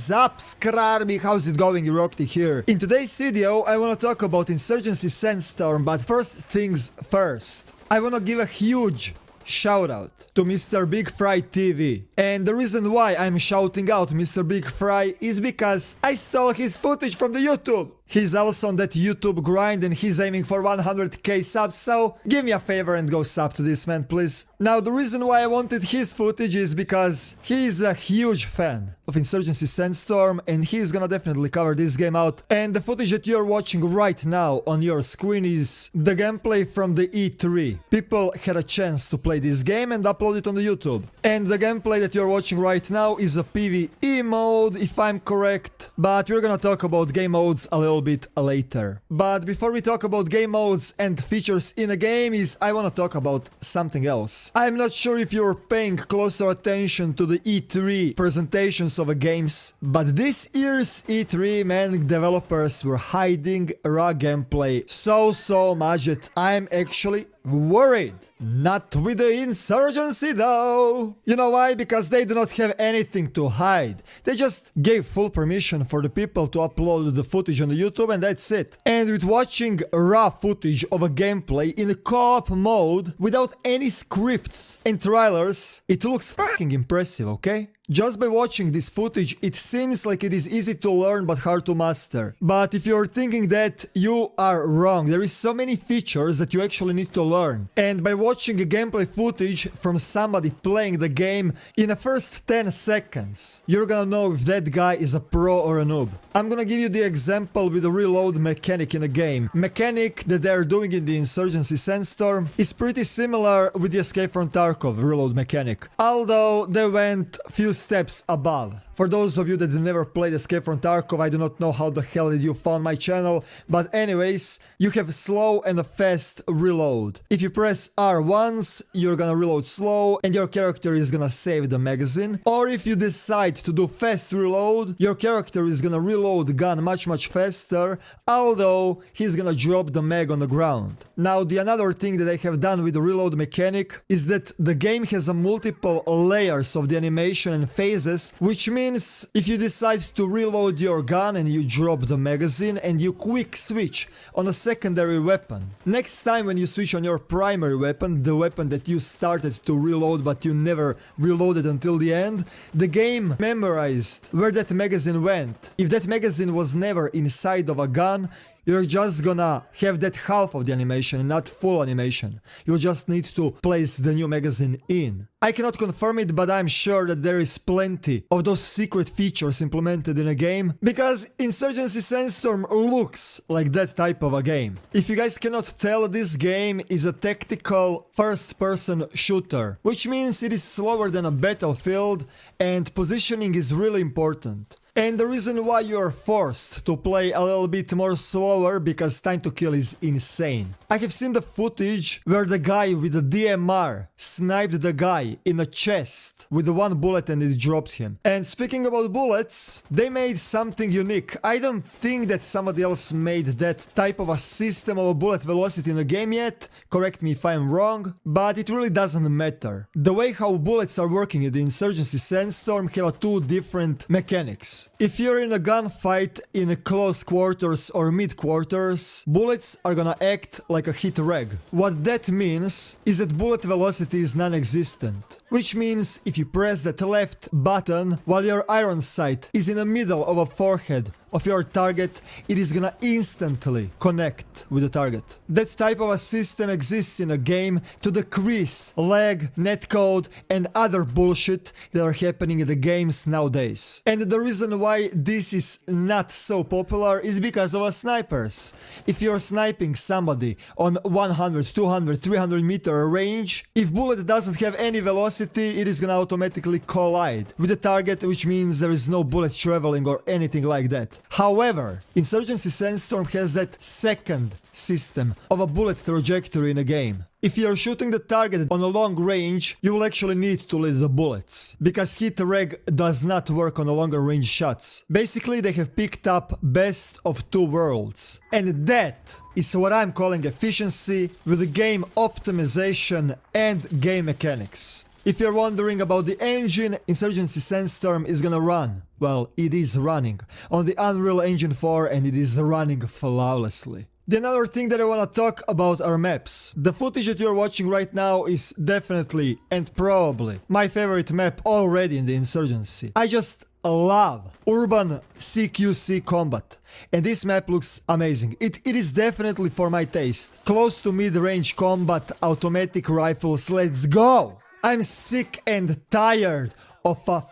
What's up, Skrarby? How's it going? Eroktic here. In today's video, I wanna talk about Insurgency Sandstorm, but first things first. I wanna give a huge shout out to Mr. Big Fry TV. And the reason why I'm shouting out Mr. Big Fry is because I stole his footage from the YouTube. He's also on that YouTube grind and he's aiming for 100k subs, so give me a favor and go sub to this man, please. Now, the reason why I wanted his footage is because he's a huge fan of Insurgency Sandstorm and he's gonna definitely cover this game out. And the footage that you're watching right now on your screen is the gameplay from the E3. People had a chance to play this game and upload it on the YouTube. And the gameplay that you're watching right now is a PvE mode, if I'm correct. But we're gonna talk about game modes a little bit later. But before we talk about game modes and features in a game, I wanna talk about something else. I'm not sure if you're paying closer attention to the E3 presentations of games, but this year's E3, man, developers were hiding raw gameplay so much that I'm actually worried. Not with the Insurgency though. You know why? Because they do not have anything to hide. They just gave full permission for the people to upload the footage on the YouTube and that's it. And with watching raw footage of a gameplay in a co-op mode without any scripts and trailers, it looks fucking impressive, okay? Just by watching this footage, it seems like it is easy to learn but hard to master. But if you're thinking that, you are wrong. There is so many features that you actually need to learn. And by watching a gameplay footage from somebody playing the game in the first 10 seconds, you're gonna know if that guy is a pro or a noob. I'm gonna give you the example with the reload mechanic in a game. Mechanic that they're doing in the Insurgency Sandstorm is pretty similar with the Escape from Tarkov reload mechanic. Although they went few steps above. For those of you that never played Escape from Tarkov, I do not know how the hell did you found my channel, but anyways, you have slow and a fast reload. If you press R once, you're gonna reload slow and your character is gonna save the magazine. Or if you decide to do fast reload, your character is gonna reload the gun much faster, although he's gonna drop the mag on the ground. Now, the another thing that I have done with the reload mechanic is that the game has a multiple layers of the animation and phases, which means if you decide to reload your gun and you drop the magazine and you quick switch on a secondary weapon, next time when you switch on your primary weapon, the weapon that you started to reload but you never reloaded until the end, the game memorized where that magazine went. If that magazine was never inside of a gun, you're just gonna have that half of the animation, not full animation. You just need to place the new magazine in. I cannot confirm it, but I'm sure that there is plenty of those secret features implemented in a game, because Insurgency Sandstorm looks like that type of a game. If you guys cannot tell, this game is a tactical first-person shooter, which means it is slower than a battlefield, and positioning is really important. And the reason why you are forced to play a little bit more slower, because time to kill is insane. I have seen the footage where the guy with the DMR sniped the guy in the chest with the one bullet and it dropped him. And speaking about bullets, they made something unique. I don't think that somebody else made that type of a system of a bullet velocity in the game yet. Correct me if I'm wrong, but it really doesn't matter. The way how bullets are working in the Insurgency Sandstorm have two different mechanics. If you're in a gunfight in close quarters or mid quarters, bullets are gonna act like a hit reg. What that means is that bullet velocity is non-existent. Which means if you press that left button while your iron sight is in the middle of a forehead of your target, it is gonna instantly connect with the target. That type of a system exists in a game to decrease lag, netcode and other bullshit that are happening in the games nowadays. And the reason why this is not so popular is because of snipers. If you're sniping somebody on 100, 200, 300 meter range, if bullet doesn't have any velocity, it is gonna automatically collide with the target, which means there is no bullet traveling or anything like that. However, Insurgency Sandstorm has that second system of a bullet trajectory in a game. If you're shooting the target on a long range, you will actually need to lead the bullets, because hit reg does not work on a longer range shots. Basically, they have picked up best of two worlds. And that is what I'm calling efficiency with the game optimization and game mechanics. If you're wondering about the engine, Insurgency Sandstorm is gonna run. Well, it is running on the Unreal Engine 4 and it is running flawlessly. The another thing that I wanna talk about are maps. The footage that you're watching right now is definitely and probably my favorite map already in the Insurgency. I just love urban CQC combat. And this map looks amazing. It is definitely for my taste. Close to mid-range combat, automatic rifles, let's go! I'm sick and tired of a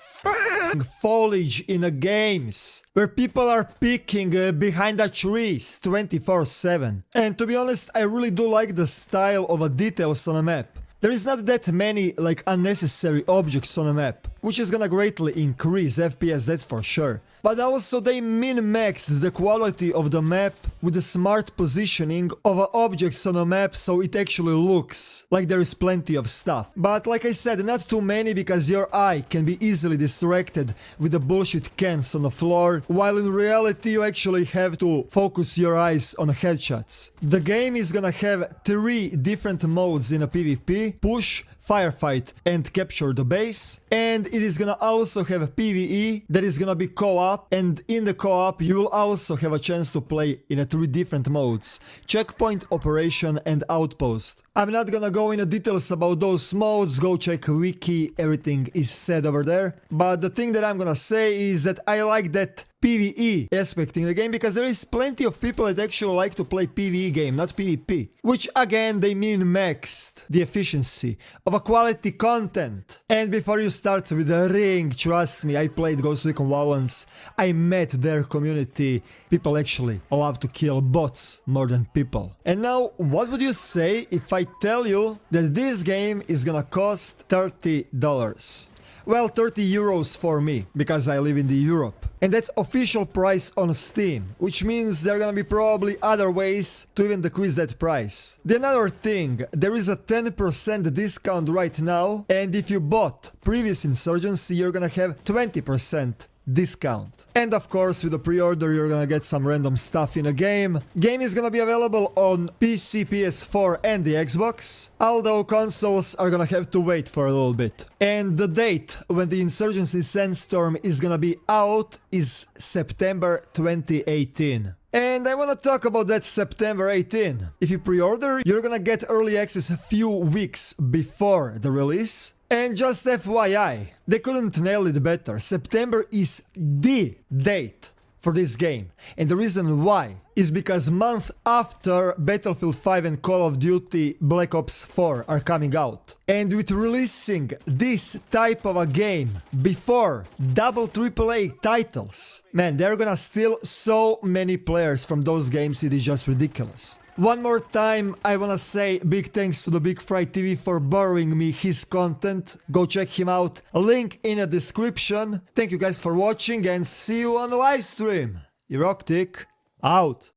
foliage in the games where people are peeking behind the trees 24/7. And to be honest, I really do like the style of the details on a map. There is not that many like unnecessary objects on a map, which is gonna greatly increase FPS, that's for sure. But also they min-maxed the quality of the map with the smart positioning of objects on a map, so it actually looks like there is plenty of stuff. But like I said, not too many, because your eye can be easily distracted with the bullshit cans on the floor, while in reality you actually have to focus your eyes on headshots. The game is gonna have 3 different modes in a PvP: push, firefight and capture the base, and it is gonna also have a PvE that is gonna be co-op, and in the co-op you will also have a chance to play in 3 different modes: checkpoint, operation and outpost. I'm not gonna go into details about those modes, go check wiki, everything is said over there, but the thing that I'm gonna say is that I like that PvE aspect in the game, because there is plenty of people that actually like to play PvE game, not PvP. Which again, they min-maxed the efficiency of a quality content. And before you start with the ring, trust me, I played Ghost Recon once, I met their community. People actually love to kill bots more than people. And now, what would you say if I tell you that this game is gonna cost $30? Well, 30 euros for me, because I live in the Europe. And that's official price on Steam, which means there are gonna be probably other ways to even decrease that price. The another thing, there is a 10% discount right now, and if you bought previous Insurgency, you're gonna have 20% discount. And of course, with the pre-order you're gonna get some random stuff in a game. Game is gonna be available on PC, PS4 and the Xbox, although consoles are gonna have to wait for a little bit. And the date when the Insurgency Sandstorm is gonna be out is September 2018. And I wanna talk about that September 18. If you pre-order, you're gonna get early access a few weeks before the release. And just FYI, they couldn't nail it better. September is the date for this game. And the reason why is because month after Battlefield 5 and Call of Duty Black Ops 4 are coming out. And with releasing this type of a game before double AAA titles, man, they're gonna steal so many players from those games, it is just ridiculous. One more time, I wanna say big thanks to the Big Fry TV for borrowing me his content. Go check him out, link in the description. Thank you guys for watching and see you on the live stream. Eroktic out.